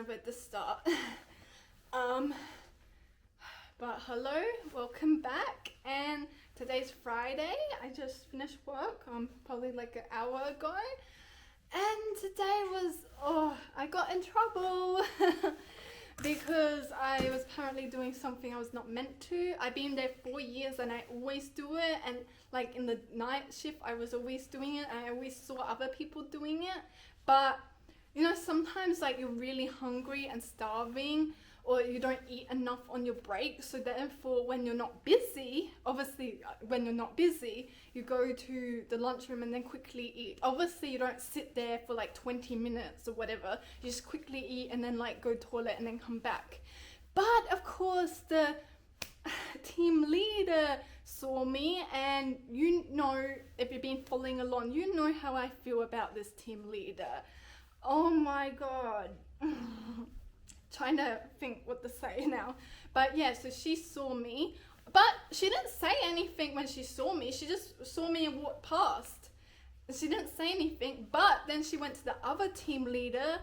know where to start. But hello, welcome back. And today's Friday. I just finished work, probably like an hour ago. And today was, I got in trouble because I was apparently doing something I was not meant to. I've been there 4 years and I always do it. And like in the night shift, I was always doing it. And I always saw other people doing it. But you know, sometimes like you're really hungry and starving, or you don't eat enough on your break, so therefore when you're not busy, obviously when you're not busy, you go to the lunchroom and then quickly eat. Obviously you don't sit there for like 20 minutes or whatever, you just quickly eat and then like go toilet and then come back. But of course the team leader saw me, and you know, if you've been following along, you know how I feel about this team leader. Oh my god. Trying to think what to say now. But yeah, so she saw me, but she didn't say anything when she saw me. She just saw me and walked past. She didn't say anything, but then she went to the other team leader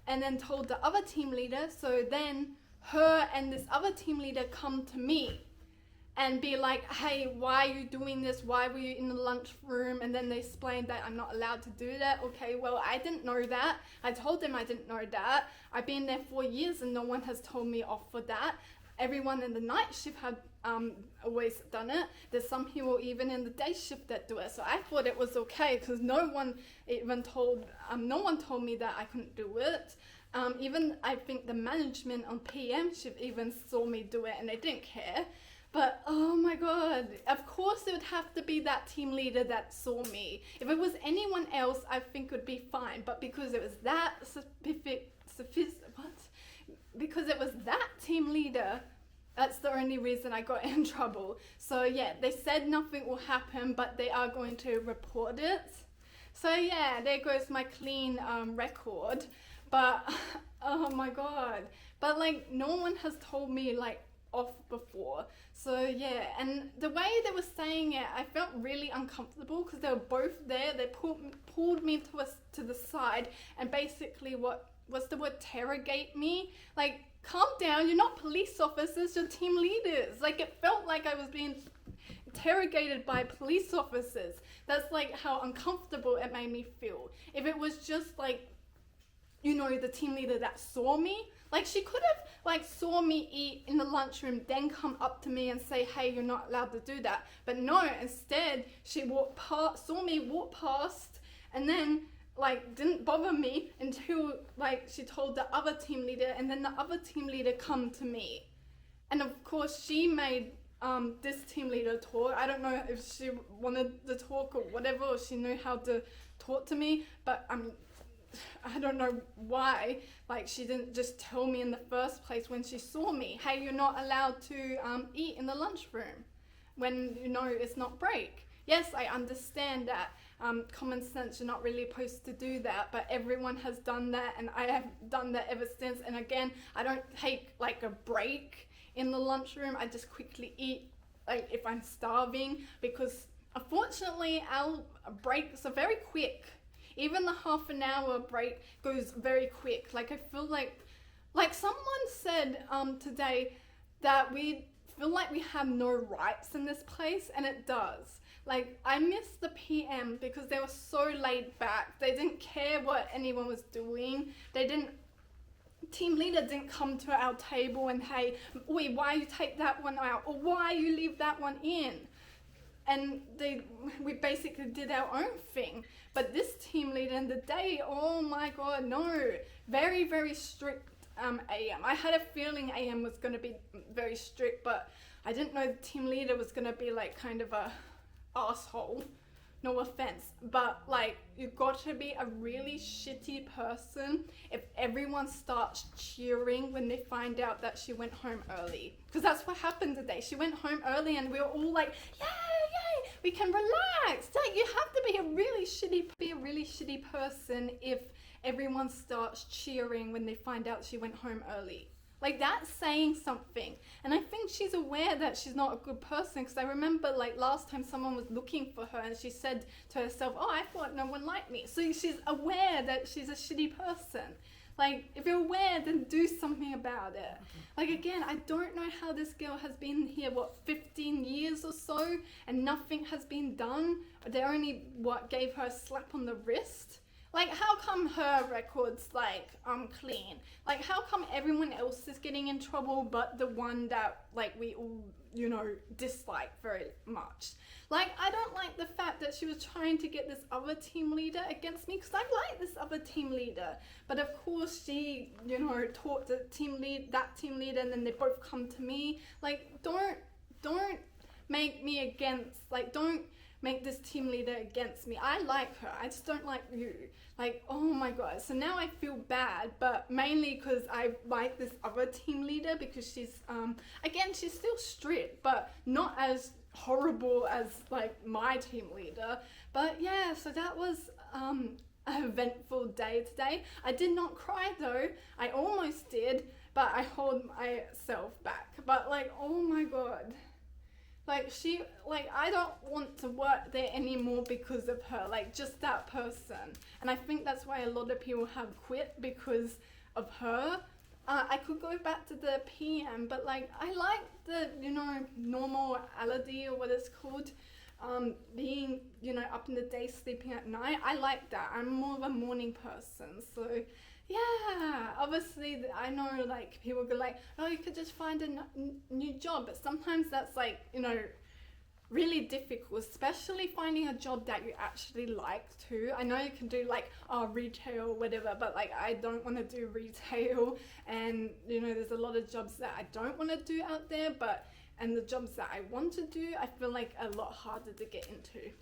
and then told the other team leader. So then her and this other team leader come to me and be like, hey, why are you doing this? Why were you in the lunchroom? And then they explained that I'm not allowed to do that. Okay, well, I didn't know that. I told them I didn't know that. I've been there 4 years and no one has told me off for that. Everyone in the night shift have always done it. There's some people even in the day shift that do it. So I thought it was okay because no one told me that I couldn't do it. Even I think the management on PM shift even saw me do it and they didn't care. But oh my god, of course it would have to be that team leader that saw me. If it was anyone else, I think it would be fine. But because it was that because it was that team leader, that's the only reason I got in trouble. So yeah, they said nothing will happen, but they are going to report it. So yeah, there goes my clean record. But oh my god, but like no one has told me like off before. So yeah, and the way they were saying it, I felt really uncomfortable because they were both there. They pulled me to the side and basically what's the word, interrogate me. Like, calm down, you're not police officers, you're team leaders. Like, it felt like I was being interrogated by police officers. That's like how uncomfortable it made me feel. If it was just like, you know, the team leader that saw me, like she could have like saw me eat in the lunchroom, then come up to me and say, hey, you're not allowed to do that. But no, instead she saw me walk past and then like didn't bother me until like she told the other team leader, and then the other team leader come to me. And of course she made this team leader talk. I don't know if she wanted to talk or whatever, or she knew how to talk to me, but I don't know why, like she didn't just tell me in the first place when she saw me, hey, you're not allowed to eat in the lunchroom when you know it's not break. Yes, I understand that common sense, you're not really supposed to do that, but everyone has done that and I have done that ever since. And again, I don't take like a break in the lunchroom. I just quickly eat like if I'm starving, because unfortunately our breaks are very quick. Even the half an hour break goes very quick. Like I feel like someone said today that we feel like we have no rights in this place, and it does. Like I missed the PM because they were so laid back. They didn't care what anyone was doing. Team leader didn't come to our table and, hey, oi, why you take that one out, or why you leave that one in. And we basically did our own thing. But this team leader in the day, oh my god, no. Very, very strict AM. I had a feeling AM was going to be very strict, but I didn't know the team leader was going to be like kind of a asshole. No offense. But like, you've got to be a really shitty person if everyone starts cheering when they find out that she went home early. Because that's what happened today. She went home early and we were all like, yay, we can relax. Like, you have to be a really shitty person if everyone starts cheering when they find out she went home early. Like, that's saying something. And I think she's aware that she's not a good person, because I remember like last time someone was looking for her and she said to herself, oh, I thought no one liked me. So she's aware that she's a shitty person. Like, if you're aware, then do something about it. Like, again, I don't know how this girl has been here, 15 years or so, and nothing has been done. They only, gave her a slap on the wrist? Like, how come her record's, like, clean? Like, how come everyone else is getting in trouble but the one that, like, we all, dislike very much? Like, I don't like the fact that she was trying to get this other team leader against me, because I like this other team leader. But of course she, taught that team leader, and then they both come to me. Like, don't make me against, like, don't make this team leader against me. I like her, I just don't like you. Like, oh my god. So now I feel bad, but mainly because I like this other team leader, because she's, again, she's still strict, but not as horrible as, like, my team leader. But yeah, so that was an eventful day today. I did not cry though. I almost did, but I hold myself back. But, like, oh my god. Like, I don't want to work there anymore because of her, like, just that person. And I think that's why a lot of people have quit, because of her. I could go back to the PM, but, like, I like the, normality, or what it's called, being, up in the day, sleeping at night. I like that. I'm more of a morning person, so yeah, obviously I know, like, people go like, oh, you could just find a new job, but sometimes that's, like, really difficult, especially finding a job that you actually like too. I know you can do, like, retail or whatever, but, like, I don't want to do retail, and there's a lot of jobs that I don't want to do out there, and the jobs that I want to do, I feel like a lot harder to get into.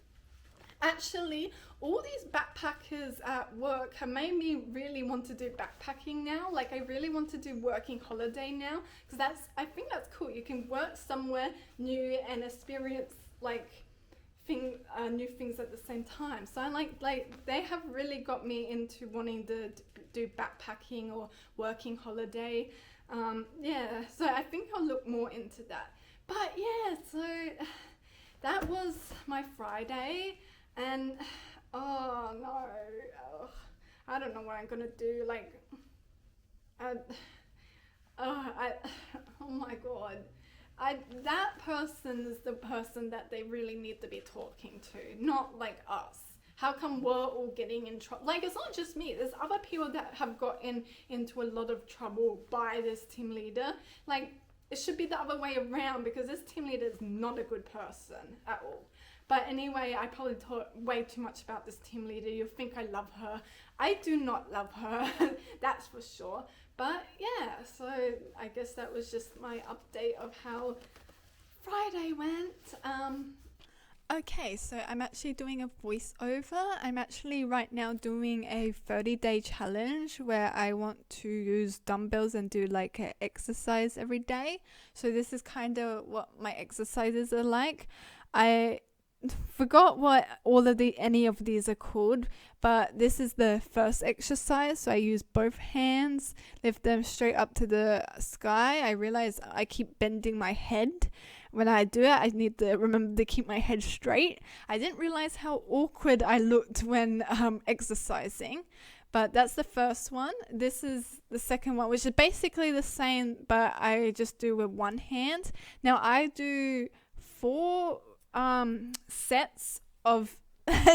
Actually, all these backpackers at work have made me really want to do backpacking now. Like, I really want to do working holiday now, because I think that's cool. You can work somewhere new and experience, like, new things at the same time. So I like they have really got me into wanting to do backpacking or working holiday. Yeah, so I think I'll look more into that. But yeah, so that was my Friday. And, oh no, I don't know what I'm gonna do, like, oh my god, that person's the person that they really need to be talking to, not, like, us. How come we're all getting in trouble? Like, it's not just me, there's other people that have gotten into a lot of trouble by this team leader. Like, it should be the other way around, because this team leader is not a good person at all. But anyway, I probably talked way too much about this team leader. You'll think I love her. I do not love her, that's for sure. But yeah, so I guess that was just my update of how Friday went. Okay, so I'm actually doing a voiceover. I'm actually right now doing a 30-day challenge where I want to use dumbbells and do, like, an exercise every day. So this is kind of what my exercises are like. I forgot what any of these are called, but this is the first exercise. So I use both hands, lift them straight up to the sky. I realize I keep bending my head when I do it. I need to remember to keep my head straight. I didn't realize how awkward I looked when exercising, but that's the first one. This is the second one, which is basically the same, but I just do with one hand. Now I do 4 sets of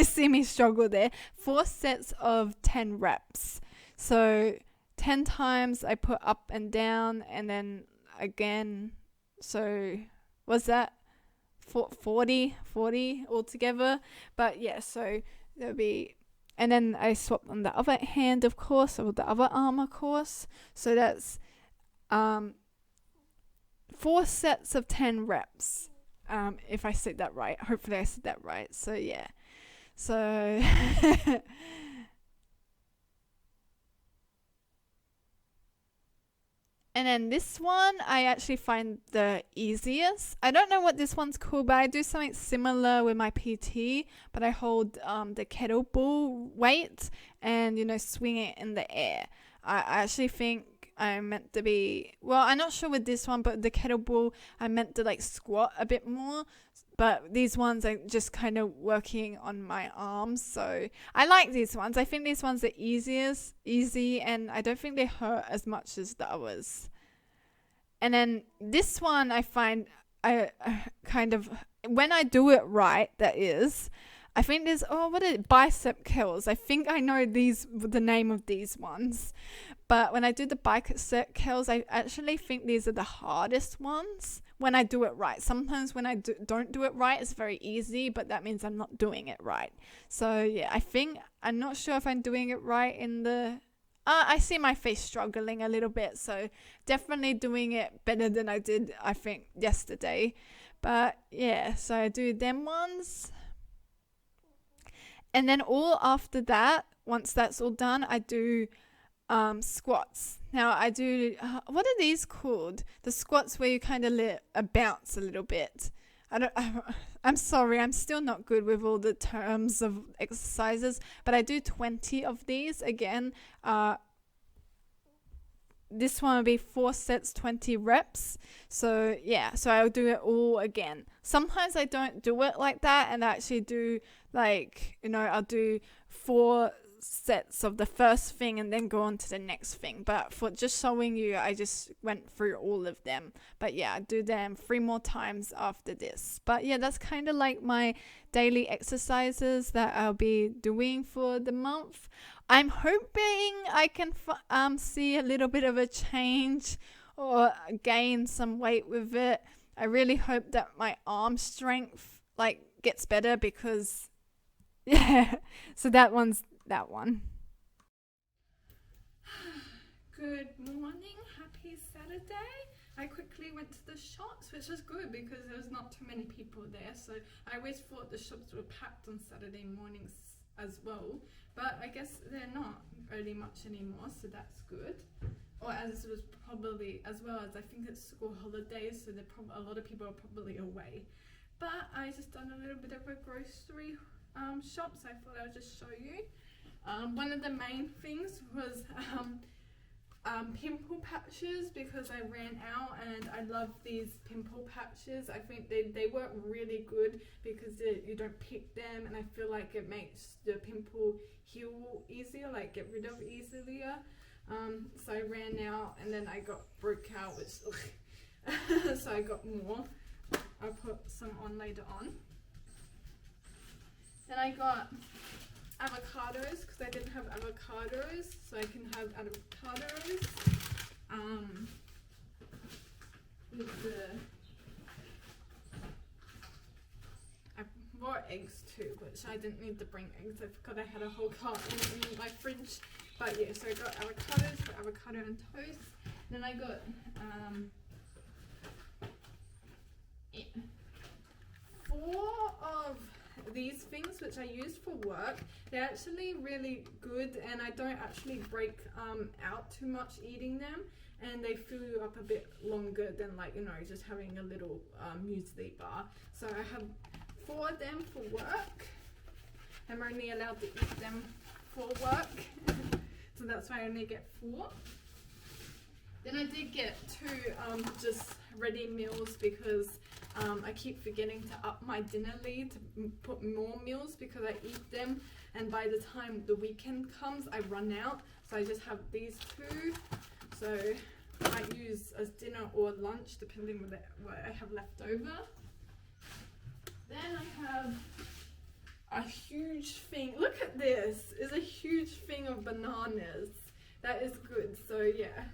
see me struggle there, 4 sets of 10 reps. So 10 times I put up and down, and then again, so was that 40 altogether? But yeah, so there'll be, and then I swap on the other hand, of course, or the other arm, of course. So that's 4 sets of 10 reps. If I said that right. Hopefully I said that right. So yeah. So and then this one I actually find the easiest. I don't know what this one's called, but I do something similar with my PT, but I hold the kettlebell weight and swing it in the air. I actually think I'm meant to be, well, I'm not sure with this one, but the kettlebell, I'm meant to, like, squat a bit more, but these ones are just kind of working on my arms. So I like these ones. I think these ones are easy, and I don't think they hurt as much as the others. And then this one I find I kind of, when I do it right, that is, I think there's, what are bicep curls? I think I know the name of these ones. But when I do the bicep curls, I actually think these are the hardest ones when I do it right. Sometimes when I don't do it right, it's very easy, but that means I'm not doing it right. So yeah, I'm not sure if I'm doing it right in the... I see my face struggling a little bit, so definitely doing it better than I did, I think, yesterday. But yeah, so I do them ones. And then all after that, once that's all done, I do squats. Now I do, what are these called? The squats where you kind of bounce a little bit. I'm sorry, I'm still not good with all the terms of exercises, but I do 20 of these. Again, this one will be 4 sets, 20 reps. So yeah, so I'll do it all again. Sometimes I don't do it like that, and I actually do I'll do 4 sets of the first thing and then go on to the next thing. But for just showing you, I just went through all of them. But yeah, I do them 3 more times after this. But yeah, that's kind of like my daily exercises that I'll be doing for the month. I'm hoping I can see a little bit of a change or gain some weight with it. I really hope that my arm strength gets better, because yeah. So that one's that one. Good morning, happy Saturday. I quickly went to the shops, which was good because there was not too many people there. So I always thought the shops were packed on Saturday mornings as well, but I guess they're not really much anymore, so that's good. Or as was probably, as well as I think it's school holidays, so a lot of people are probably away. But I just done a little bit of a grocery shop, so I thought I would just show you. One of the main things was pimple patches, because I ran out, and I love these pimple patches. I think they work really good because you don't pick them, and I feel like it makes the pimple heal easier, get rid of easier. So I ran out, and then I broke out, which so I got more. I'll put some on later on. Then I got avocados, because I didn't have avocados, so I can have avocados. I bought eggs too, which I didn't need to bring eggs. I forgot I had a whole carton in my fridge. But yeah, so I got avocados for avocado and toast. Then I got 4 of these things, which I use for work. They're actually really good, and I don't actually break out too much eating them, and they fill you up a bit longer than just having a little muesli bar. So I have 4 of them for work. I'm only allowed to eat them for work, so that's why I only get 4. Then I did get 2 just ready meals, because I keep forgetting to up my dinner lead to put more meals, because I eat them, and by the time the weekend comes I run out. So I just have these 2, so I might use as dinner or lunch depending on what I have left over. Then I have a huge thing, look at this, is a huge thing of bananas. That is good. So yeah,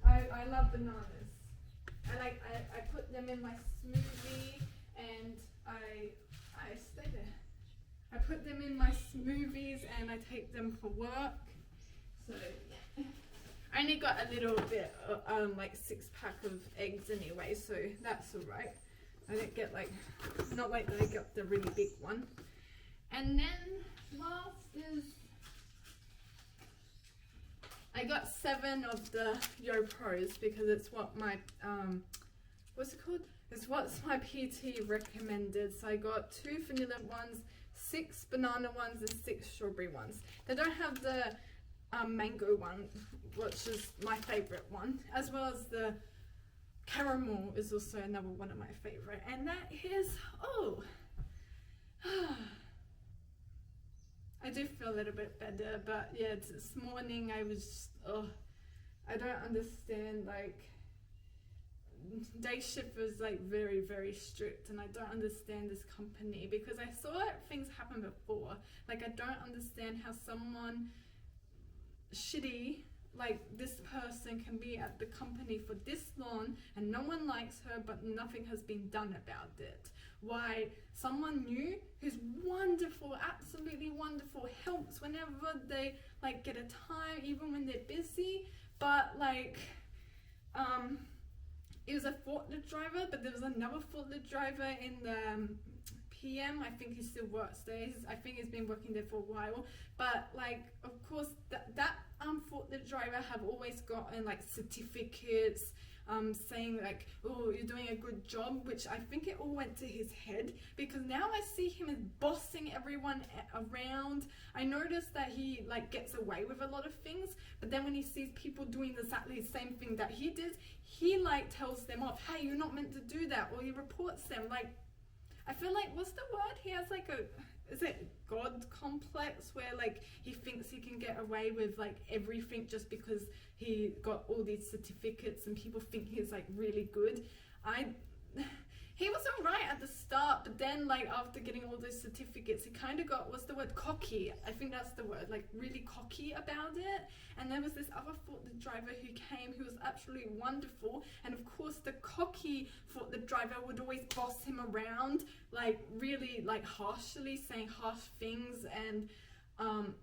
I love bananas. I put them in my smoothie, and I stay there. I put them in my smoothies, and I take them for work. So yeah. I only got a little bit, 6-pack of eggs anyway, so that's alright. I didn't get not like that I got the really big one. And then last is, I got 7 of the Yo Pros, because it's what my, what's it called? It's what's my PT recommended. So I got 2 vanilla ones, 6 banana ones, and 6 strawberry ones. They don't have the mango one, which is my favorite one, as well as the caramel is also another one of my favorite, and that is, oh, I do feel a little bit better, but yeah, this morning I was just, I don't understand, like, day shift was like very, very strict, and I don't understand this company because I saw things happen before. Like, I don't understand how someone shitty like this person can be at the company for this long and no one likes her, but nothing has been done about it. Why someone new who's wonderful, absolutely wonderful, helps whenever they like get a time, even when they're busy, but like it was a forklift driver, but there was another forklift driver in the PM. I think he still works there. I think he's been working there for a while. But like, of course, that forklift driver have always gotten like certificates, saying like, oh, you're doing a good job, which I think it all went to his head, because now I see him as bossing everyone around. I noticed that he like gets away with a lot of things, but then when he sees people doing exactly the same thing that he did, he like tells them off, hey, you're not meant to do that, or he reports them. Like, I feel like, what's the word? He has like is it God complex, where like he thinks he can get away with like everything just because he got all these certificates and people think he's like really good. He was alright at the start, but then like after getting all those certificates, he kind of got, what's the word, cocky. I think that's the word, like really cocky about it. And there was this other forklift driver who came, who was absolutely wonderful. And of course the cocky forklift driver would always boss him around, like really like harshly, saying harsh things, and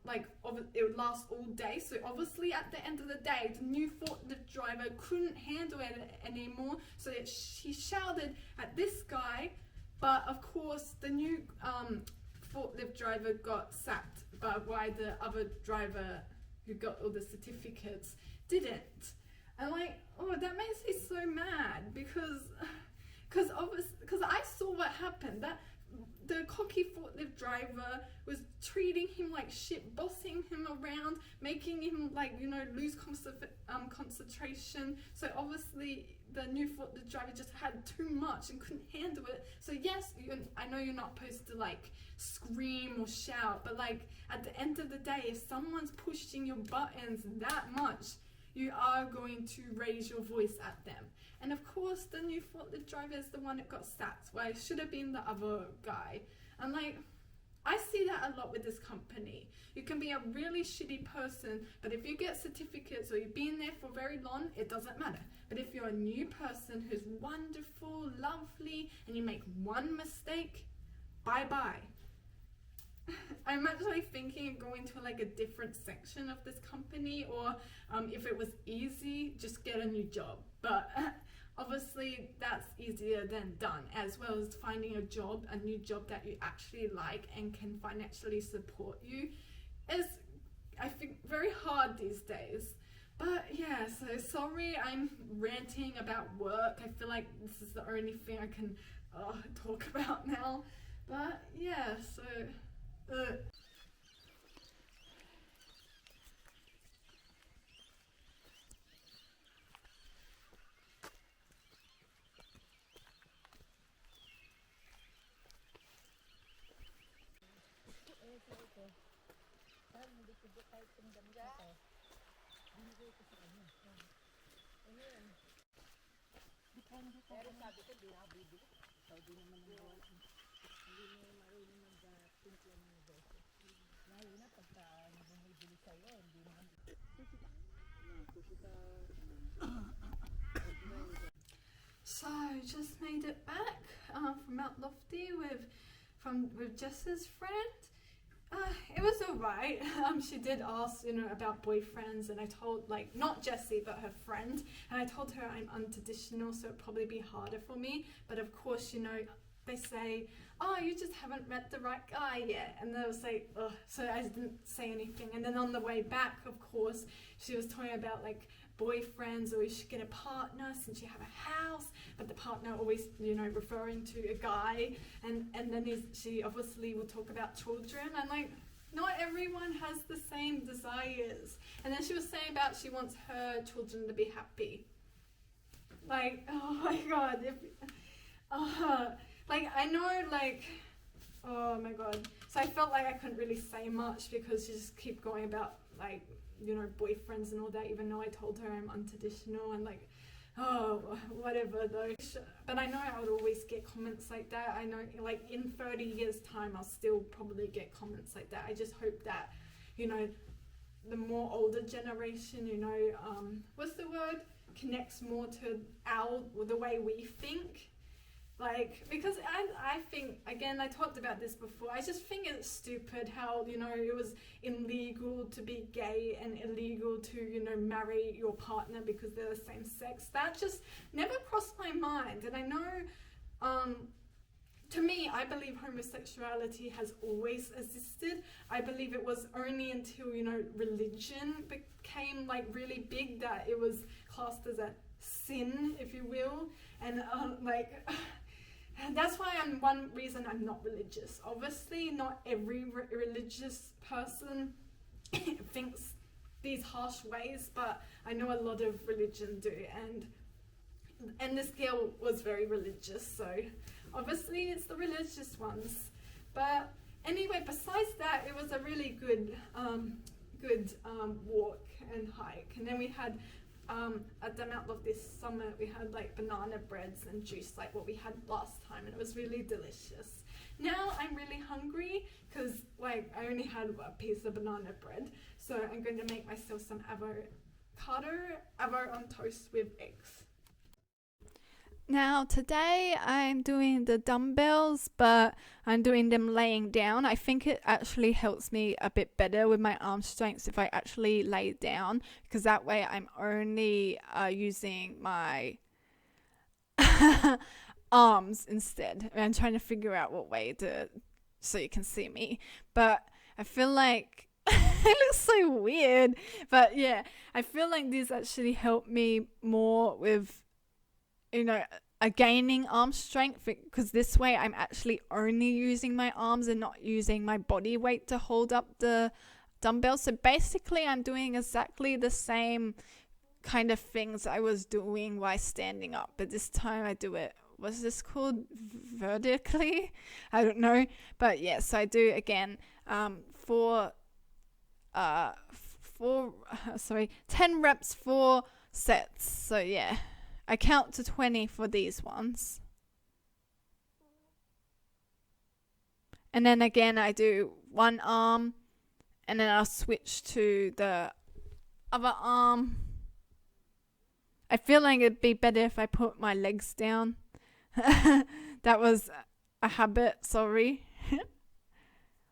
like it would last all day. So obviously at the end of the day, the new forklift driver couldn't handle it anymore, so he shouted at this guy, but of course the new forklift driver got sacked, but why the other driver who got all the certificates didn't. And like, oh, that makes me so mad, because I saw what happened. That the cocky forklift driver was treating him like shit, bossing him around, making him like, you know, lose concentration. So obviously the new forklift driver just had too much and couldn't handle it. So yes, I know you're not supposed to like scream or shout, but like at the end of the day, if someone's pushing your buttons that much, you are going to raise your voice at them. And of course, the new forklift driver is the one that got sacked, where it should have been the other guy. And like, I see that a lot with this company. You can be a really shitty person, but if you get certificates or you've been there for very long, it doesn't matter. But if you're a new person who's wonderful, lovely, and you make one mistake, bye-bye. I'm actually thinking of going to like a different section of this company, or if it was easy, just get a new job. But obviously that's easier than done, as well as finding a new job that you actually like and can financially support you is, I think, very hard these days. But yeah, so sorry I'm ranting about work. I feel like this is the only thing I can talk about now. But yeah, so Pero sabi ko, di ako bibili. Ikaw di naman ang hindi mo marunong mag-timpla ng negosyo. Lalo na pagka bumibili sa'yo, hindi naman. So just made it back from Mount Lofty with Jess's friend. It was alright. She did ask, you know, about boyfriends, and I told, like, not Jessie, but her friend, and I told her I'm untraditional, so it'd probably be harder for me. But of course, you know, they say, oh, you just haven't met the right guy yet, and they was like, ugh, so I didn't say anything. And then on the way back, of course, she was talking about like boyfriends, or you should get a partner since you have a house, but the partner always, you know, referring to a guy, and then she obviously will talk about children, and like, not everyone has the same desires. And then she was saying about she wants her children to be happy. Like, oh my god, like I know, like, oh my god. So I felt like I couldn't really say much because she just keep going about like, you know, boyfriends and all that, even though I told her I'm untraditional and like, oh, whatever though. But I know I would always get comments like that. I know, like, in 30 years time I'll still probably get comments like that. I just hope that, you know, the more older generation, you know, what's the word, connects more to the way we think. Like, because I think, again, I talked about this before, I just think it's stupid how, you know, it was illegal to be gay and illegal to, you know, marry your partner because they're the same sex. That just never crossed my mind. And I know, to me, I believe homosexuality has always existed. I believe it was only until, you know, religion became like really big that it was classed as a sin, if you will. And like, that's why one reason I'm not religious. Obviously, not every religious person thinks these harsh ways, but I know a lot of religion do, and this girl was very religious, so obviously it's the religious ones. But anyway, besides that, it was a really good walk and hike. And then we had at the Mount Love this summer, we had like banana breads and juice like what we had last time, and it was really delicious. Now I'm really hungry because like I only had a piece of banana bread, so I'm going to make myself some avocado on toast with eggs. Now today I'm doing the dumbbells, but I'm doing them laying down. I think it actually helps me a bit better with my arm strength if I actually lay down, because that way I'm only using my arms instead. I'm trying to figure out what way to, so you can see me, but I feel like it looks so weird, but yeah, I feel like these actually help me more with, you know, gaining arm strength, because this way I'm actually only using my arms and not using my body weight to hold up the dumbbells. So basically I'm doing exactly the same kind of things I was doing while standing up, but this time I do it, what's this called, vertically? I don't know, but yeah, so I do again 10 reps, 4 sets. So yeah, I count to 20 for these ones. And then again, I do one arm, and then I'll switch to the other arm. I feel like it'd be better if I put my legs down. That was a habit, sorry.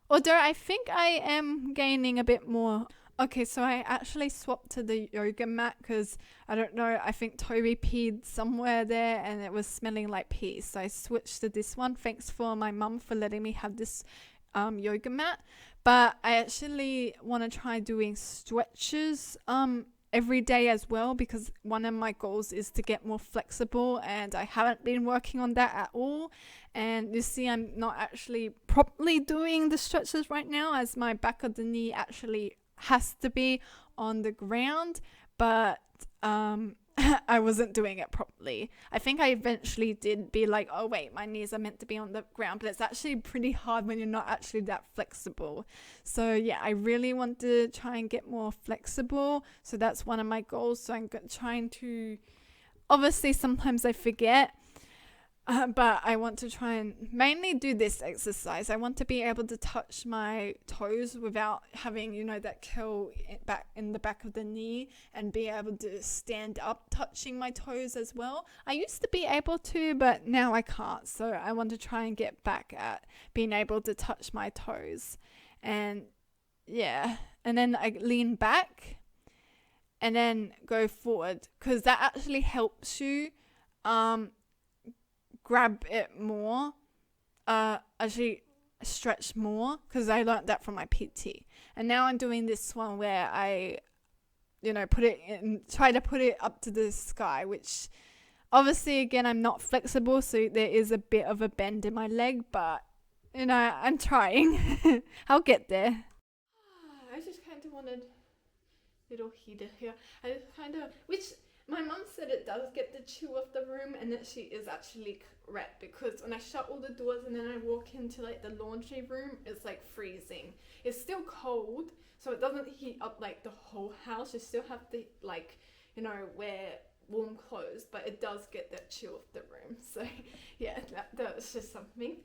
Although I think I am gaining a bit more. Okay, so I actually swapped to the yoga mat because, I don't know, I think Toby peed somewhere there and it was smelling like pee. So I switched to this one. Thanks for my mum for letting me have this yoga mat. But I actually want to try doing stretches every day as well, because one of my goals is to get more flexible, and I haven't been working on that at all. And you see, I'm not actually properly doing the stretches right now, as my back of the knee actually has to be on the ground, but I wasn't doing it properly. I think I eventually did be like, oh wait, my knees are meant to be on the ground, but it's actually pretty hard when you're not actually that flexible. So yeah, I really want to try and get more flexible, so that's one of my goals. So I'm trying to, obviously sometimes I forget, but I want to try and mainly do this exercise. I want to be able to touch my toes without having, you know, that curl back in the back of the knee, and be able to stand up touching my toes as well. I used to be able to, but now I can't. So I want to try and get back at being able to touch my toes. And yeah, and then I lean back and then go forward, because that actually helps you grab it more, actually stretch more, because I learned that from my PT. And now I'm doing this one where I, you know, put it in, try to put it up to the sky, which obviously again I'm not flexible, so there is a bit of a bend in my leg, but you know, I'm trying. I'll get there. I just kind of wanted a little heater here. I just kind of, which My mum said it does get the chill of the room, and that she is actually correct, because when I shut all the doors and then I walk into like the laundry room, it's like freezing. It's still cold, so it doesn't heat up like the whole house. You still have to like, wear warm clothes, but it does get that chill of the room. So yeah, that was just something.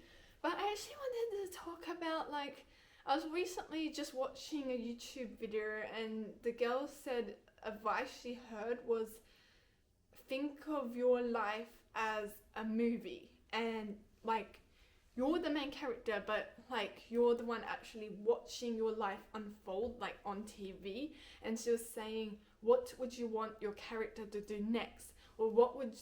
But I actually wanted to talk about, like, I was recently just watching a YouTube video, and the girl said advice she heard was, think of your life as a movie, and like you're the main character, but like you're the one actually watching your life unfold like on TV. And she was saying, what would you want your character to do next, or what would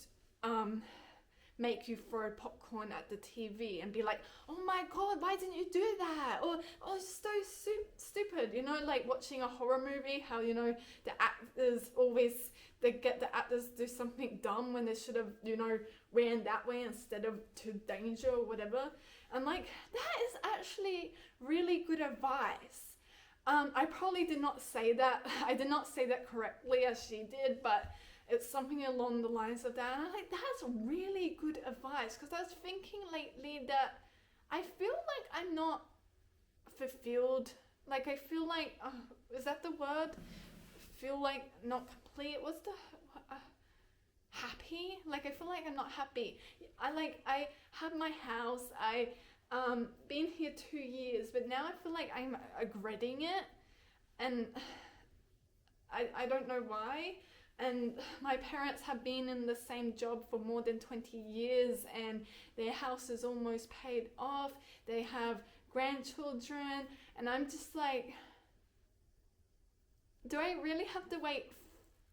make you throw popcorn at the TV and be like, oh my god, why didn't you do that? Or, oh, it's so stupid, like watching a horror movie, how, the actors always, they get the actors do something dumb when they should have, ran that way instead of to danger or whatever. And like, that is actually really good advice. I probably did not say that. I did not say that correctly as she did, but it's something along the lines of that. And I'm like, that's really good advice, because I was thinking lately that I feel like I'm not fulfilled. Like, I feel like, is that the word? Feel like not complete. What's the happy? Like, I feel like I'm not happy. I have my house. I been here 2 years, but now I feel like I'm regretting it, and I don't know why. And my parents have been in the same job for more than 20 years, and their house is almost paid off. They have grandchildren, and I'm just like, do I really have to wait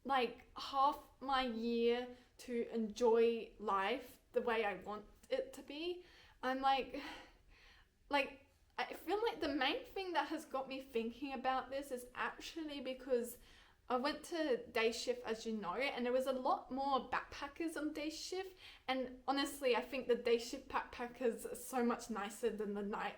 like half my year to enjoy life the way I want it to be? I'm like I feel like the main thing that has got me thinking about this is actually because I went to day shift, as you know, and there was a lot more backpackers on day shift. And honestly, I think the day shift backpackers are so much nicer than the night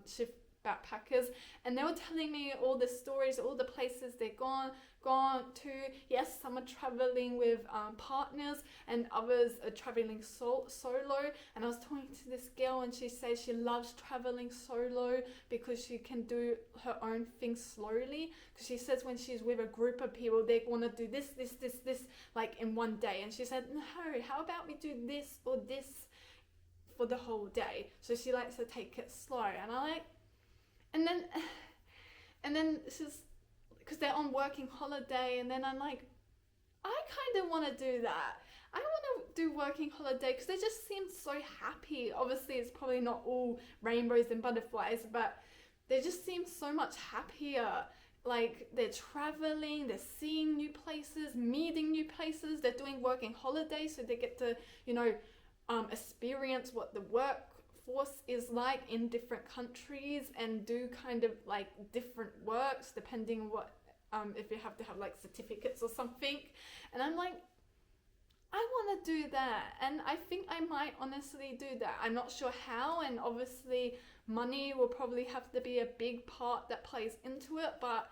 shift backpackers. And they were telling me all the stories, all the places they've gone to. Yes, some are traveling with partners, and others are traveling solo. And I was talking to this girl, and she says she loves traveling solo because she can do her own things slowly. Because she says when she's with a group of people, they want to do this, like in one day. And she said, no, how about we do this or this for the whole day? So she likes to take it slow. And I like, and then she's, because they're on working holiday, and then I'm like, I kind of want to do that. I want to do working holiday because they just seem so happy. Obviously, it's probably not all rainbows and butterflies, but they just seem so much happier. Like, they're traveling, they're seeing new places, meeting new places, they're doing working holiday, so they get to, experience what the workforce is like in different countries, and do kind of like different works depending on what, if you have to have like certificates or something. And I'm like, I want to do that, and I think I might honestly do that. I'm not sure how, and obviously money will probably have to be a big part that plays into it, but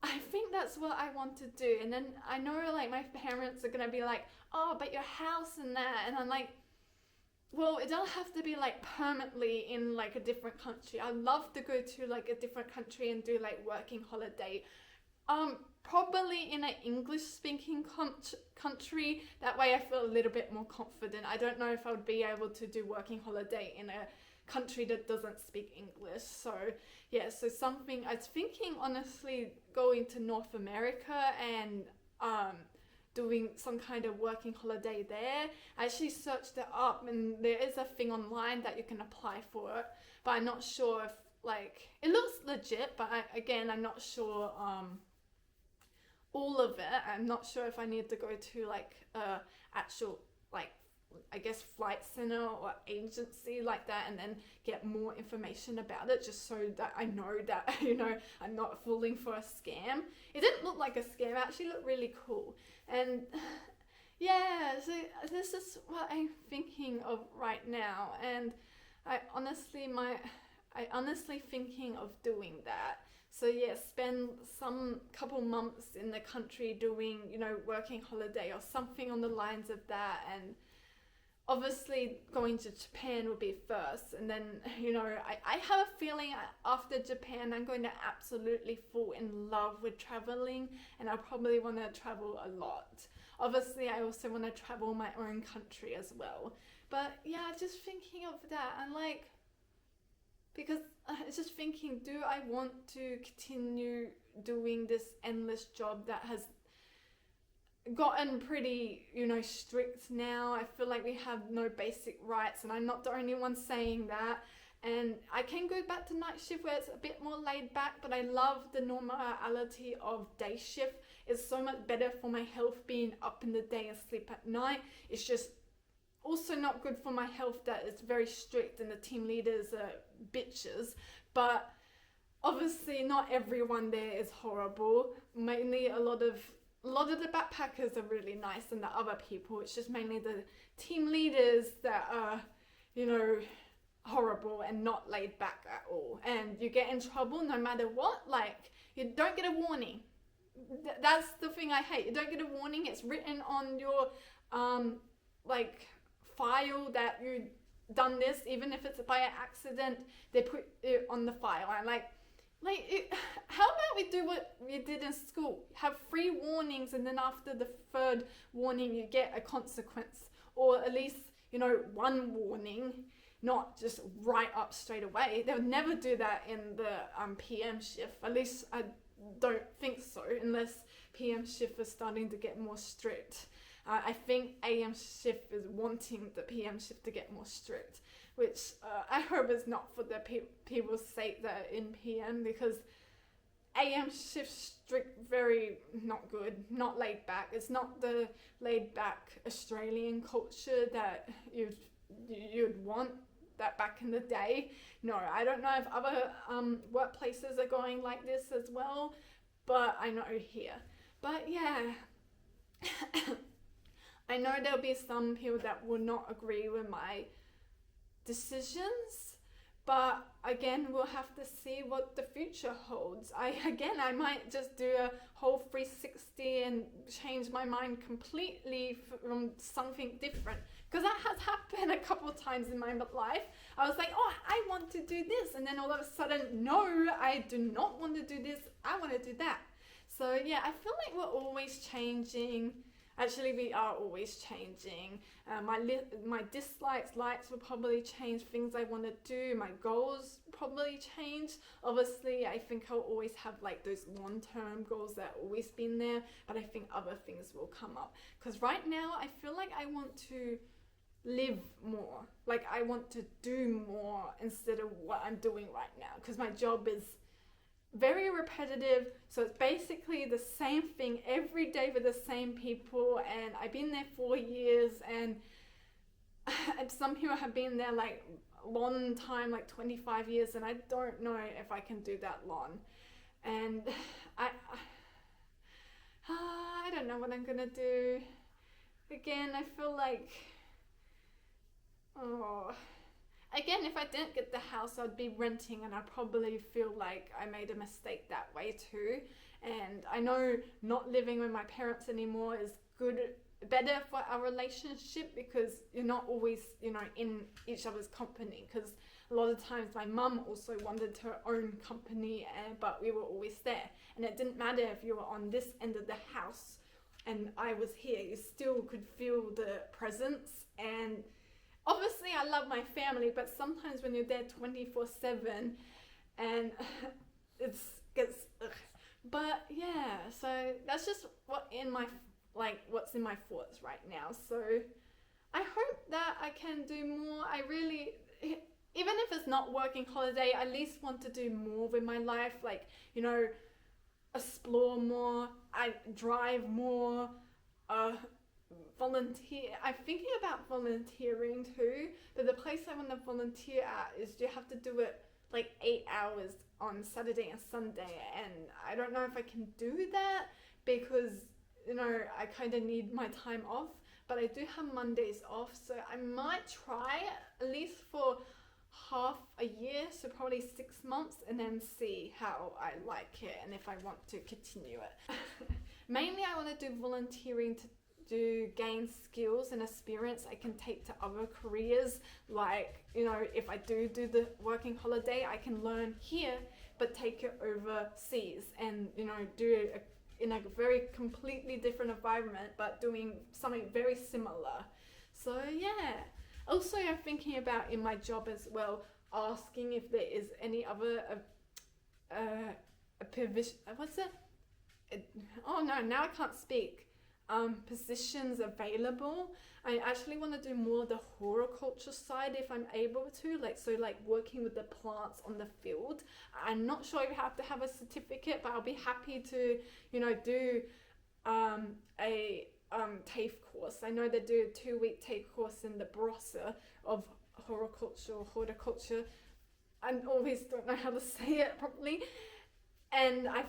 I think that's what I want to do. And then I know like my parents are gonna be like, oh, but your house and that, and I'm like, well, it doesn't have to be like permanently in like a different country. I'd love to go to like a different country and do like working holiday. Probably in an English speaking country. That way I feel a little bit more confident. I don't know if I would be able to do working holiday in a country that doesn't speak English. So yeah, so something I was thinking honestly going to North America and doing some kind of working holiday there. I actually searched it up, and there is a thing online that you can apply for it, but I'm not sure if like, it looks legit, but I'm not sure all of it. I'm not sure if I need to go to like actual like, I guess, flight center or agency like that, and then get more information about it, just so that I know that I'm not falling for a scam. It didn't look like a scam. It actually looked really cool. And yeah, so this is what I'm thinking of right now, and I honestly thinking of doing that. So yeah, spend some couple months in the country doing, working holiday or something on the lines of that. And obviously going to Japan would be first. And then, I have a feeling after Japan, I'm going to absolutely fall in love with traveling, and I probably want to travel a lot. Obviously, I also want to travel my own country as well. But yeah, just thinking of that, and because it's just thinking, do I want to continue doing this endless job that has gotten pretty, strict now? I feel like we have no basic rights, and I'm not the only one saying that. And I can go back to night shift where it's a bit more laid back, but I love the normality of day shift. It's so much better for my health being up in the day and sleep at night. It's just also not good for my health that it's very strict and the team leaders are bitches. But obviously not everyone there is horrible. Mainly a lot of the backpackers are really nice, and the other people, it's just mainly the team leaders that are, horrible and not laid back at all. And you get in trouble no matter what. Like, you don't get a warning. That's the thing I hate. You don't get a warning. It's written on your file that you done this. Even if it's by accident, they put it on the file. And how about we do what we did in school? Have 3 warnings, and then after the 3rd warning you get a consequence, or at least 1 warning, not just right up straight away. They'll never do that in the PM shift. At least I don't think so, unless PM shift is starting to get more strict. I think AM shift is wanting the PM shift to get more strict, which I hope is not for the people's sake that are in PM, because AM shift strict, very not good, not laid back. It's not the laid back Australian culture that you'd want that back in the day. No, I don't know if other workplaces are going like this as well, but I know here. But yeah, I know there'll be some people that will not agree with my decisions, but again, we'll have to see what the future holds. I might just do a whole 360 and change my mind completely from something different, because that has happened a couple of times in my life. I was like, oh, I want to do this, and then all of a sudden, no, I do not want to do this, I want to do that. So yeah, I feel like we're always changing. Actually, we are always changing. My dislikes, likes will probably change. Things I want to do, my goals probably change. Obviously, I think I'll always have those long-term goals that have always been there, but I think other things will come up. Because right now, I feel like I want to live more. I want to do more instead of what I'm doing right now. Because my job is very repetitive, so it's basically the same thing every day with the same people, and I've been there 4 years, and some people have been there long time, 25 years, and I don't know if I can do that long. And I don't know what I'm gonna do. Again, I feel like, again, if I didn't get the house, I'd be renting, and I probably feel like I made a mistake that way too. And I know not living with my parents anymore is better for our relationship, because you're not always, in each other's company. Because a lot of times my mum also wanted her own company, but we were always there. And it didn't matter if you were on this end of the house and I was here, you still could feel the presence. And obviously, I love my family, but sometimes when you're there 24/7, and it gets. Ugh. But yeah, so that's just what's in my thoughts right now. So I hope that I can do more. I really, even if it's not working holiday, I at least want to do more with my life. Explore more. I drive more. Volunteer. I'm thinking about volunteering too, but the place I want to volunteer at is you have to do it 8 hours on Saturday and Sunday, and I don't know if I can do that, because I kind of need my time off, but I do have Mondays off, so I might try at least for half a year, so probably 6 months, and then see how I like it and if I want to continue it. Mainly I want to do volunteering to gain skills and experience I can take to other careers. Like, you know, if I do the working holiday, I can learn here but take it overseas and, you know, do it in a very completely different environment but doing something very similar. So yeah. Also, I'm thinking about in my job as well, asking if there is any other what's it? Oh no, now I can't speak. Positions available. I actually want to do more the horticulture side if I'm able to, like working with the plants on the field. I'm not sure if you have to have a certificate, but I'll be happy to, you know, do a TAFE course. I know they do a 2-week TAFE course in the Barossa of horticulture. I always don't know how to say it properly, and I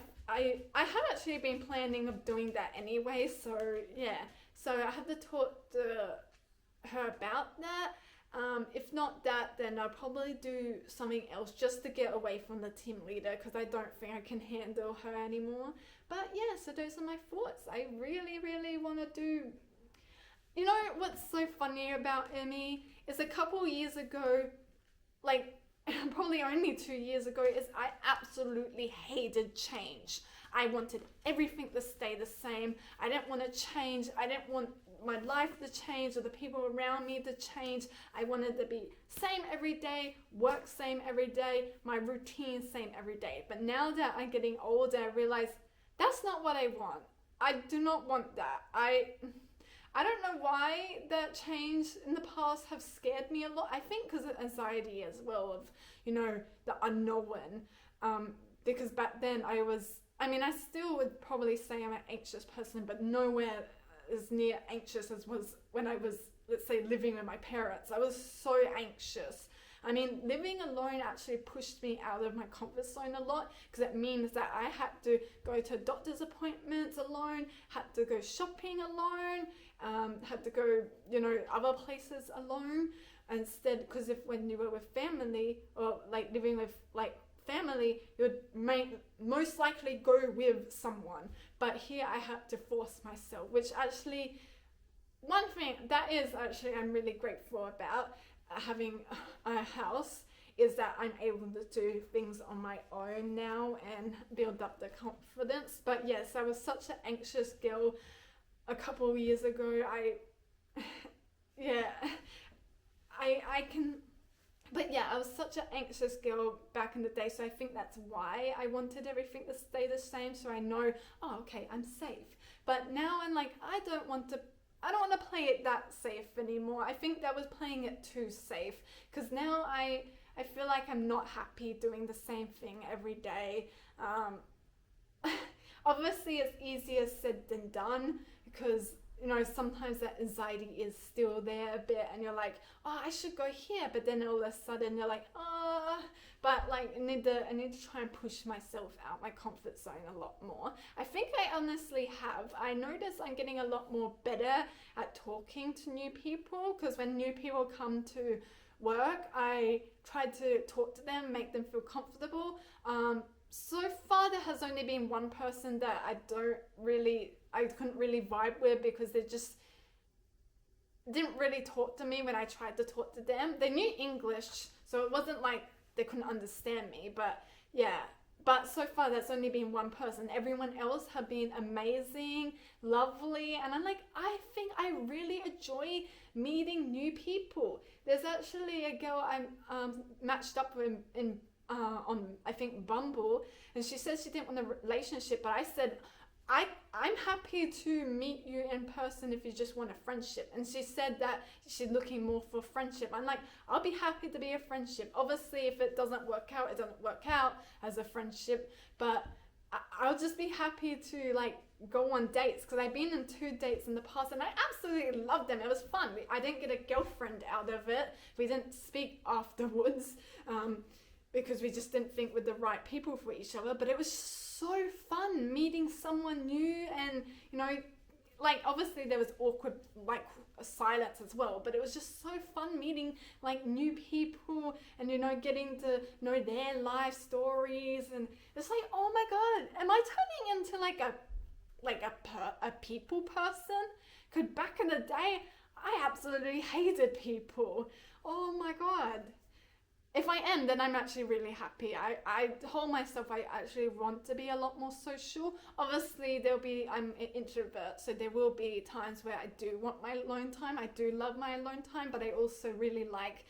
have actually been planning of doing that anyway, so yeah. So I have to talk to her about that. If not that, then I'll probably do something else just to get away from the team leader, because I don't think I can handle her anymore. But yeah, so those are my thoughts. I really, really want to do... You know what's so funny about Emmy is a couple years ago, like probably only 2 years ago, is I absolutely hated change. I wanted everything to stay the same. I didn't want to change. I didn't want my life to change or the people around me to change. I wanted to be same every day, work same every day, my routine same every day. But now that I'm getting older, I realize that's not what I want. I do not want that. I don't know why that change in the past have scared me a lot. I think because of anxiety as well, of, you know, the unknown. Because back then I still would probably say I'm an anxious person, but nowhere as near anxious as was when I was, let's say, living with my parents. I was so anxious. I mean, living alone actually pushed me out of my comfort zone a lot, because it means that I had to go to doctor's appointments alone, had to go shopping alone, had to go, you know, other places alone. Instead, because when you were with family, or like living with like family, you would most likely go with someone. But here I had to force myself, which actually, one thing that is actually I'm really grateful about having a house is that I'm able to do things on my own now and build up the confidence. But yes, I was such an anxious girl a couple of years ago. I was such an anxious girl back in the day, so I think that's why I wanted everything to stay the same, so I know, oh, okay, I'm safe. But now I'm like, I don't want to play it that safe anymore. I think that was playing it too safe, because now I feel like I'm not happy doing the same thing every day. Obviously, it's easier said than done, because, you know, sometimes that anxiety is still there a bit, and you're like, oh, I should go here, but then all of a sudden you're like, but like I need to try and push myself out my comfort zone a lot more. I think I honestly have. I notice I'm getting a lot more better at talking to new people, because when new people come to work, I try to talk to them, make them feel comfortable. So far there has only been one person that I couldn't really vibe with, because they just didn't really talk to me when I tried to talk to them. They knew English, so it wasn't like they couldn't understand me, but yeah. But so far there's only been one person. Everyone else have been amazing, lovely, and I'm like, I think I really enjoy meeting new people. There's actually a girl I'm matched up with on, I think, Bumble, and she said she didn't want a relationship, but I said, I'm happy to meet you in person if you just want a friendship. And she said that she's looking more for friendship. I'm like, I'll be happy to be a friendship. Obviously, if it doesn't work out, it doesn't work out as a friendship, but I'll just be happy to like go on dates, because I've been in 2 dates in the past and I absolutely loved them. It was fun. I didn't get a girlfriend out of it. We didn't speak afterwards, because we just didn't think we're the right people for each other, but it was so fun meeting someone new and, you know, like obviously there was awkward like silence as well, but it was just so fun meeting like new people and getting to know their life stories, and it's like, oh my god, am I turning into like a people person? Because back in the day I absolutely hated people. Oh my god. If I am, then I'm actually really happy. I told myself I actually want to be a lot more social. Obviously, I'm an introvert, so there will be times where I do want my alone time. I do love my alone time, but I also really like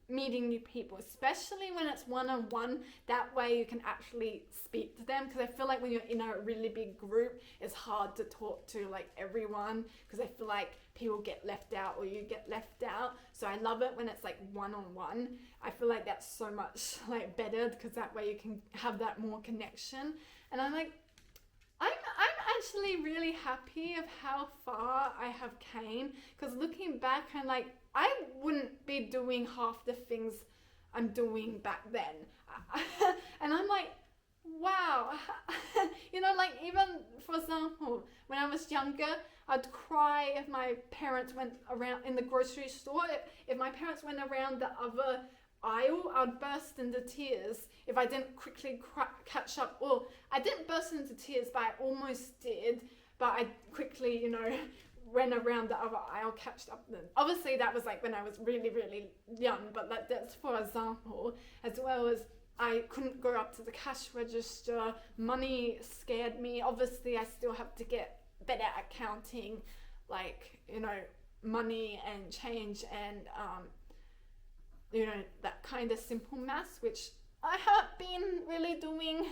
meeting new people, especially when it's one-on-one. That way you can actually speak to them, because I feel like when you're in a really big group, it's hard to talk to like everyone, because I feel like people get left out or you get left out. So I love it when it's like one-on-one. I feel like that's so much like better, because that way you can have that more connection. And I'm actually really happy of how far I have came, because looking back, I'm like, I wouldn't be doing half the things I'm doing back then. And I'm like, wow. Like even for example, when I was younger, I'd cry if my parents went around in the grocery store. If my parents went around the other aisle, I'd burst into tears if I didn't quickly catch up. Well, I didn't burst into tears, but I almost did. But I quickly, went around the other aisle, catched up them. Obviously, that was like when I was really, really young, but that's for example. As well as I couldn't go up to the cash register. Money scared me. Obviously, I still have to get better at counting, like, money and change and, that kind of simple maths, which I haven't been really doing,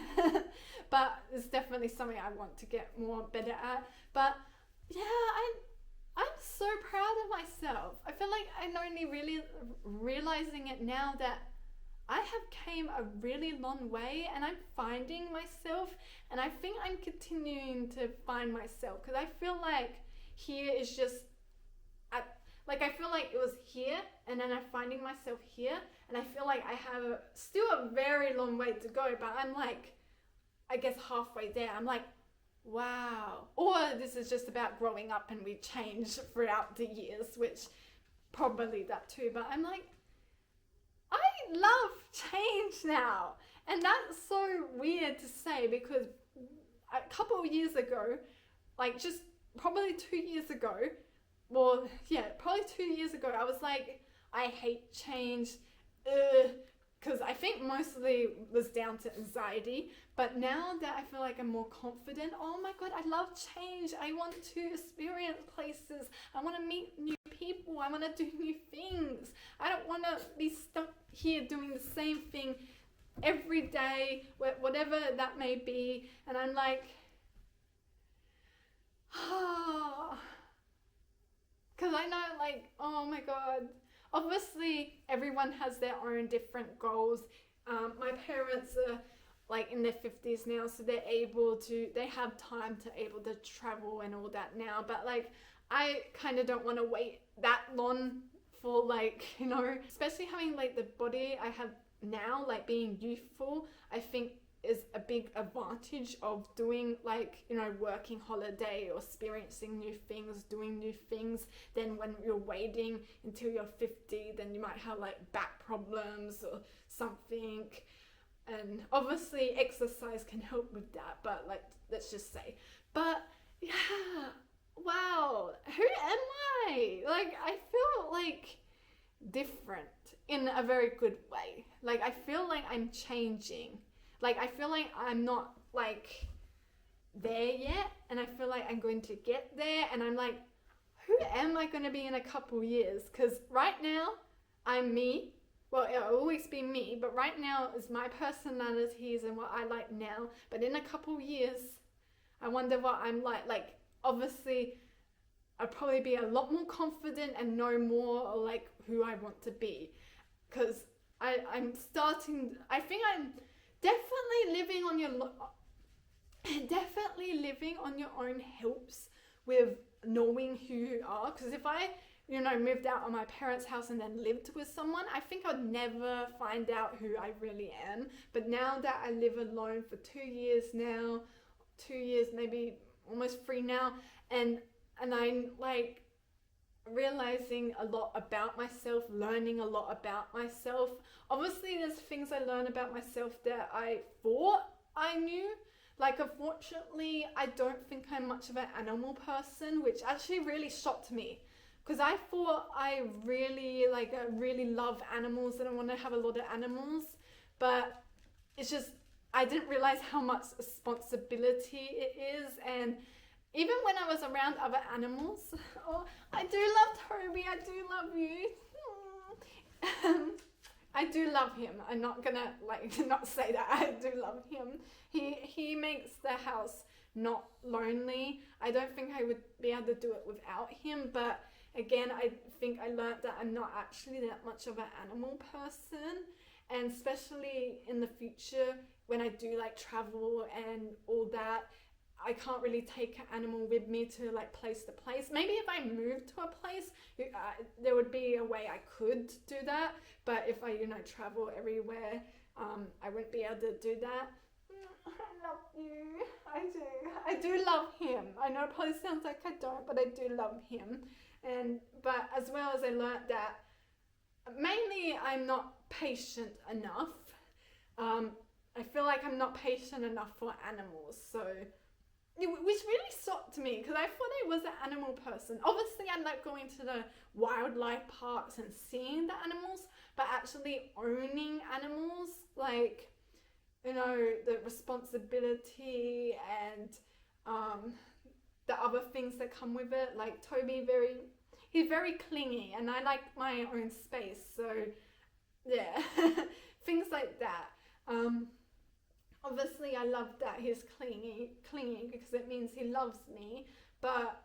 but it's definitely something I want to get more better at. But yeah, I'm so proud of myself. I feel like I'm only really realizing it now that I have came a really long way, and I'm finding myself, and I think I'm continuing to find myself, because I feel like here is just I feel like it was here, and then I'm finding myself here, and I feel like I have still a very long way to go, but I'm like, I guess halfway there. I'm like, wow. Or this is just about growing up and we change throughout the years, which probably that too, but I'm like, I love change now. And that's so weird to say, because a couple of years ago, like just probably 2 years ago, well, yeah, probably 2 years ago, I was like, I hate change, because I think mostly was down to anxiety. But now that I feel like I'm more confident, oh my god, I love change. I want to experience places. I want to meet new people. I want to do new things. I don't want to be stuck here doing the same thing every day, whatever that may be. And I'm like, because I know, like, oh my god, obviously everyone has their own different goals. My parents are like in their 50s now, so they have time to able to travel and all that now, but like I kind of don't want to wait that long for, like, especially having like the body I have now, like being youthful, I think is a big advantage of doing, like, working holiday or experiencing new things, doing new things. Then when you're waiting until you're 50, then you might have like back problems or something. And obviously exercise can help with that, but like, let's just say. But yeah, wow, who am I? Like, I feel like different in a very good way. Like, I feel like I'm changing. Like, I feel like I'm not like there yet, and I feel like I'm going to get there, and I'm like, who am I going to be in a couple years? Because right now I'm me. Well, it'll always be me, but right now is my personalities and what I like now. But in a couple years, I wonder what I'm like. Like, obviously I'll probably be a lot more confident and know more like who I want to be, because I'm starting, I think I'm definitely living on your own helps with knowing who you are. Because if I moved out of my parents' house and then lived with someone, I think I'd never find out who I really am. But now that I live alone for 2 years now, 2 years, maybe almost 3 now, and and I'm like realizing a lot about myself, learning a lot about myself. Obviously, there's things I learn about myself that I thought I knew. Like, unfortunately, I don't think I'm much of an animal person, which actually really shocked me. Because I thought I really love animals and I want to have a lot of animals. But it's just, I didn't realize how much responsibility it is. And even when I was around other animals, oh, I do love Toby, I do love you. I do love him. I'm not gonna not say that. I do love him. He makes the house not lonely. I don't think I would be able to do it without him, but again, I think I learned that I'm not actually that much of an animal person, and especially in the future when I do like travel and all that, I can't really take an animal with me to like place to place. Maybe if I moved to a place, there would be a way I could do that. But if I, travel everywhere, I wouldn't be able to do that. I love you. I do love him. I know it probably sounds like I don't, but I do love him. But as well as I learned that mainly I'm not patient enough. I feel like I'm not patient enough for animals. So, which really shocked me because I thought I was an animal person. Obviously, I like going to the wildlife parks and seeing the animals, but actually owning animals, like, the responsibility and the other things that come with it. Like Toby, he's very clingy, and I like my own space. So, yeah, things like that. Obviously, I love that he's clingy because it means he loves me. But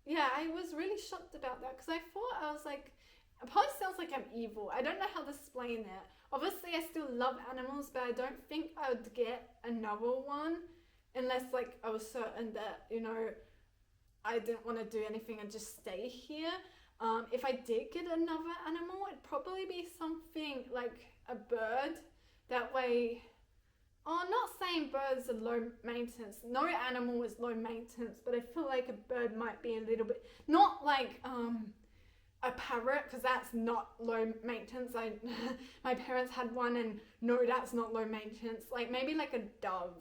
yeah, I was really shocked about that because I was like, it probably sounds like I'm evil. I don't know how to explain it. Obviously, I still love animals, but I don't think I would get another one unless like I was certain that, I didn't want to do anything and just stay here. If I did get another animal, it'd probably be something like a bird. That way, not saying birds are low maintenance. No animal is low maintenance, but I feel like a bird might be a little bit, not like a parrot, because that's not low maintenance. My parents had one, and no, that's not low maintenance. Like maybe like a dove.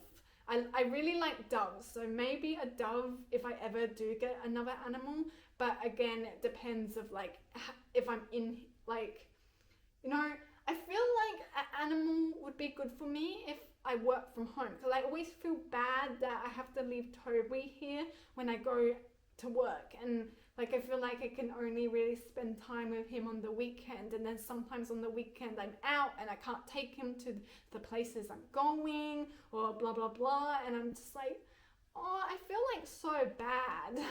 I really like doves, so maybe a dove if I ever do get another animal. But again, it depends of like if I'm in like, I feel like an animal would be good for me if I work from home, because I always feel bad that I have to leave Toby here when I go to work, and like I feel like I can only really spend time with him on the weekend, and then sometimes on the weekend I'm out and I can't take him to the places I'm going or blah blah blah, and I'm just like, I feel like so bad.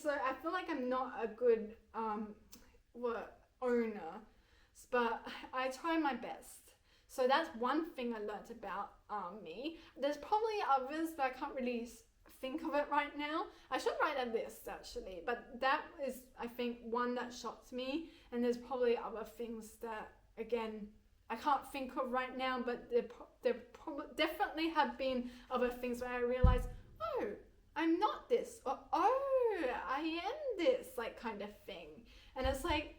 So I feel like I'm not a good owner, but I try my best. So that's one thing I learnt about me. There's probably others, but I can't really think of it right now. I should write a list actually, but that is, I think, one that shocked me. And there's probably other things that, again, I can't think of right now, but there definitely have been other things where I realized, oh, I'm not this, or oh, I am this, like kind of thing. And it's like,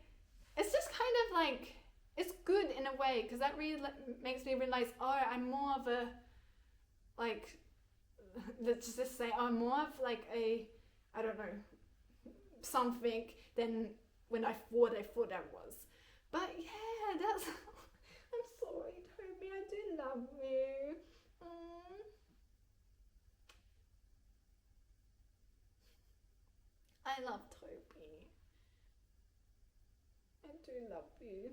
it's just kind of like, it's good in a way, because that really makes me realize, I'm more of a, like, let's just say, I'm more of like a, I don't know, something than when I thought I was. But yeah, that's, I'm sorry, Toby, I do love you. I love Toby. I do love you.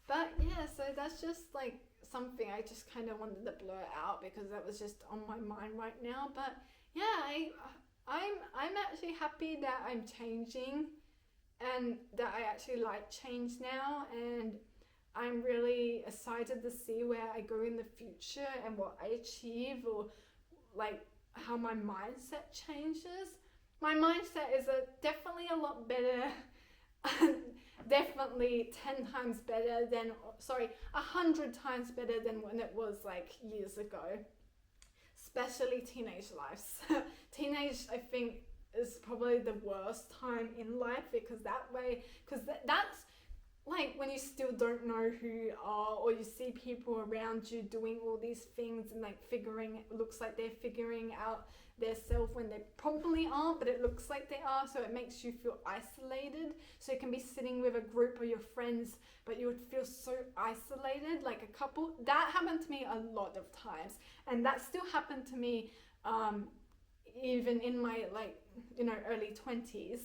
But yeah, so that's just like something I just kind of wanted to blur out because that was just on my mind right now. But yeah, I'm actually happy that I'm changing and that I actually like change now, and I'm really excited to see where I go in the future and what I achieve, or like how my mindset changes. My mindset is definitely a lot better. Definitely 10 times better than, 100 times better than when it was like years ago. especially teenage lives. Teenage, I think, is probably the worst time in life, because that's like when you still don't know who you are, or you see people around you doing all these things and like looks like they're figuring out their self when they probably aren't, but it looks like they are, so it makes you feel isolated. So you can be sitting with a group of your friends, but you would feel so isolated, like a couple. That happened to me a lot of times, and that still happened to me even in my early 20s.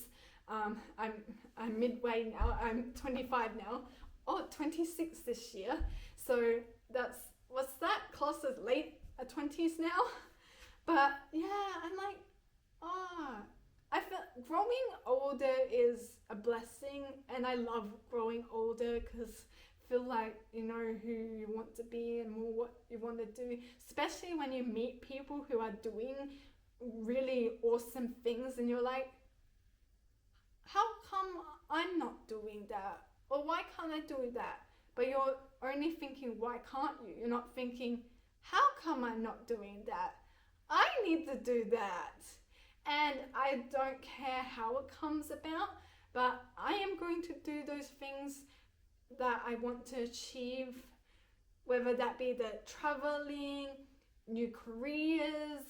I'm midway now. I'm 25 now. 26 this year. So what's that? Close as late 20s now. But yeah, I'm like, I feel growing older is a blessing, and I love growing older because I feel like you know who you want to be and more what you want to do, especially when you meet people who are doing really awesome things and you're like, how come I'm not doing that? Or why can't I do that? But you're only thinking, why can't you? You're not thinking, how come I'm not doing that? I need to do that. And I don't care how it comes about, but I am going to do those things that I want to achieve, whether that be the traveling, new careers,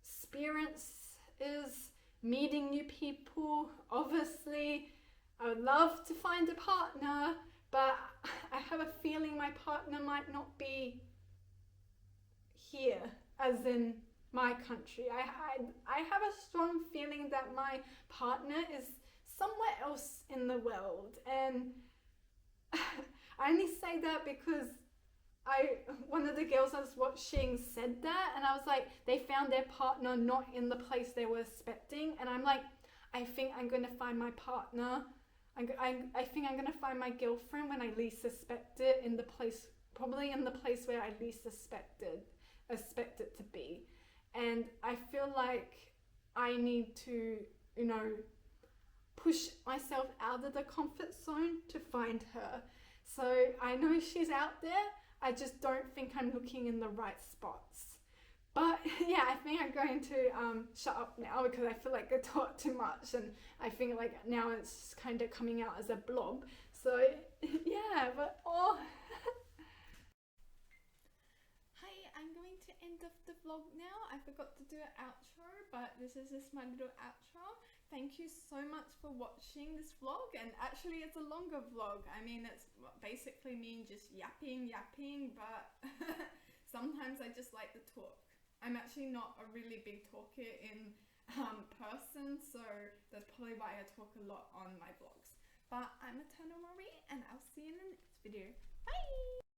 experiences, meeting new people. Obviously, I would love to find a partner, but I have a feeling my partner might not be here, as in my country. I have a strong feeling that my partner is somewhere else in the world, and I only say that because one of the girls I was watching said that, and I was like, they found their partner not in the place they were expecting, and I'm like, I think I'm going to find my partner. I think I'm going to find my girlfriend when I least suspect it, probably in the place where I least expect it to be. And I feel like I need to, push myself out of the comfort zone to find her. So I know she's out there. I just don't think I'm looking in the right spots. But yeah, I think I'm going to shut up now because I feel like I talk too much, and I think like now it's kind of coming out as a blog. So yeah, but Hi, I'm going to end off the vlog now. I forgot to do an outro, but this is just my little outro. Thank you so much for watching this vlog, and actually it's a longer vlog. I mean, it's basically me just yapping, but sometimes I just like to talk. I'm actually not a really big talker in person, so that's probably why I talk a lot on my vlogs. But I'm Eternal Marie, and I'll see you in the next video. Bye!